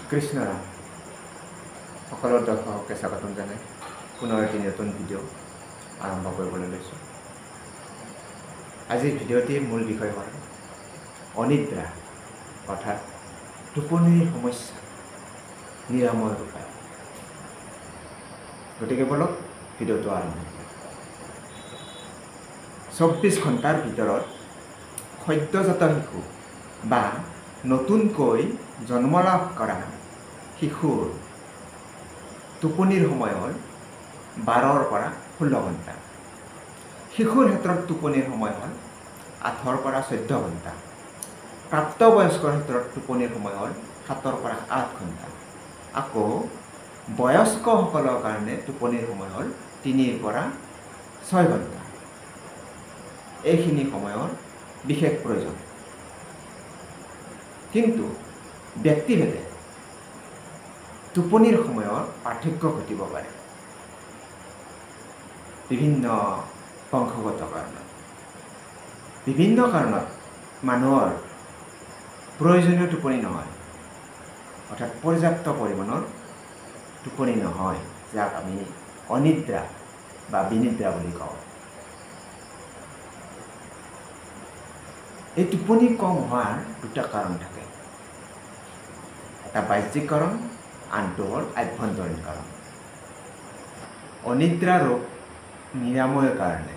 কৃষ্ণৰাম সকলো দৰ্শককে স্বাগতম জনাই পুনৰ এটি নতুন ভিডিঅ' আৰম্ভ কৰিবলৈ লৈছোঁ। আজিৰ ভিডিঅ'টিৰ মূল বিষয় হ'ল অনিদ্ৰা অৰ্থাৎ টোপনিৰ সমস্যা নিৰাময়ৰ উপায়। গতিকে বলক ভিডিঅ'টো আৰম্ভ কৰোঁ। 24 ঘণ্টাৰ ভিতৰত সদ্যজাত শিশু বা নতুনকৈ জন্ম লাভ কৰা শিশুৰ টোপনিৰ সময় হ'ল 12ৰ পৰা 16 ঘণ্টা। শিশুৰ ক্ষেত্ৰত টোপনিৰ সময় হ'ল 8ৰ পৰা 14 ঘণ্টা। প্ৰাপ্তবয়স্কৰ ক্ষেত্ৰত টোপনিৰ সময় হ'ল 7ৰ পৰা 8 ঘণ্টা। আকৌ বয়স্কসকলৰ কাৰণে টোপনিৰ সময় হ'ল 3ৰ পৰা 6 ঘণ্টা। এইখিনি সময়ৰ বিশেষ প্ৰয়োজন। কিন্তু ব্যক্তিভেদে টোপনিৰ সময়ৰ পাৰ্থক্য ঘটিব পাৰে বিভিন্ন বংশগত কাৰণত। বিভিন্ন কাৰণত মানুহৰ প্ৰয়োজনীয় টোপনি নহয়, অৰ্থাৎ পৰ্যাপ্ত পৰিমাণৰ টোপনি নহয়, যাক আমি অনিদ্ৰা বা বিনিদ্ৰা বুলি কওঁ। এই টোপনি কম হোৱাৰ দুটা কাৰণ থাকে। এটা বাহ্যিক কাৰণ, আনটো হ'ল আভ্যন্তৰীণ কাৰণ। অনিদ্ৰা ৰোগ নিৰাময়ৰ কাৰণে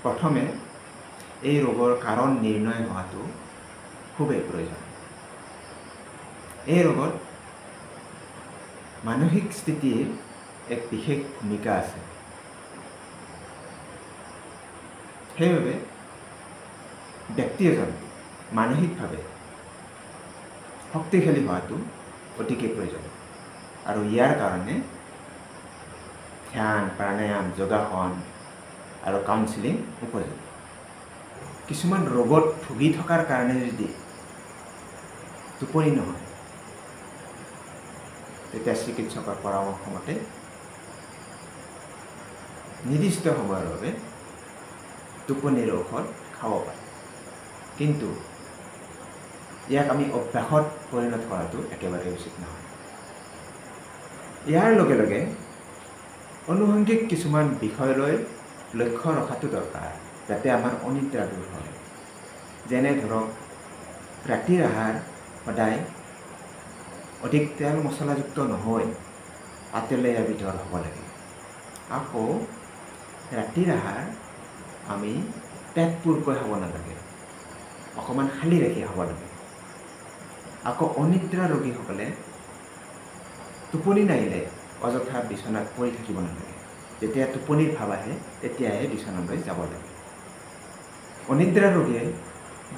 প্ৰথমে এই ৰোগৰ কাৰণ নিৰ্ণয় হোৱাটো খুবেই প্ৰয়োজন। এই ৰোগত মানসিক স্থিতিৰ এক বিশেষ ভূমিকা আছে। সেইবাবে ব্যক্তি এজন মানসিকভাৱে শক্তিশালী হোৱাটো অতিকে প্ৰয়োজন। আৰু ইয়াৰ কাৰণে ধ্যান, প্ৰাণায়াম, যোগাসন আৰু কাউন্সিলিং উপযোগী। কিছুমান ৰোগত ভুগি থকাৰ কাৰণে যদি টোপনি নহয়, তেতিয়া চিকিৎসকৰ পৰামৰ্শ মতে নিৰ্দিষ্ট সময়ৰ বাবে টোপনিৰ ঔষধ খাব পাৰে। কিন্তু ইয়াক আমি অভ্যাসত পৰিণত কৰাটো একেবাৰে উচিত নহয়। ইয়াৰ লগে লগে আনুষংগিক কিছুমান বিষয়লৈ লক্ষ্য ৰখাটো দৰকাৰ, যাতে আমাৰ অনিদ্ৰা দূৰ হয়। যেনে ধৰক, ৰাতিৰ আহাৰ সদায় অধিক তেল মছলাযুক্ত নহয়, পাতেলেৰে বিধৰ হ'ব লাগে। আকৌ ৰাতিৰ আহাৰ আমি পেট পূৰকৈ খাব নালাগে, অকণমান খালী ৰাখি খাব লাগে। আকৌ অনিদ্ৰা ৰোগীসকলে টোপনি নাহিলে অযথা বিচনাত পৰি থাকিব নালাগে। যেতিয়া টোপনিৰ ভাৱ আহে তেতিয়াহে বিচনালৈ যাব লাগে। অনিদ্ৰা ৰোগীয়ে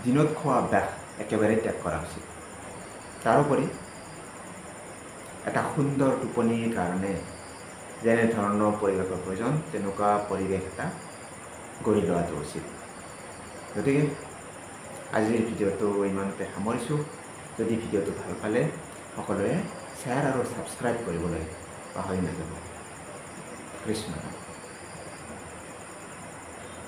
দিনত খোৱা অভ্যাস একেবাৰে ত্যাগ কৰা উচিত। তাৰোপৰি এটা সুন্দৰ টোপনিৰ কাৰণে যেনে ধৰণৰ পৰিৱেশৰ প্ৰয়োজন, তেনেকুৱা পৰিৱেশ এটা গঢ়ি লোৱাটো উচিত। গতিকে আজিৰ ভিডিঅ'টো ইমানতে সামৰিছোঁ। যদি ভিডিঅ'টো ভাল পালে সকলোৱে শ্বেয়াৰ আৰু ছাবস্ক্ৰাইব কৰিবলৈ পাহৰি নাযাব। কৃষ্ণ।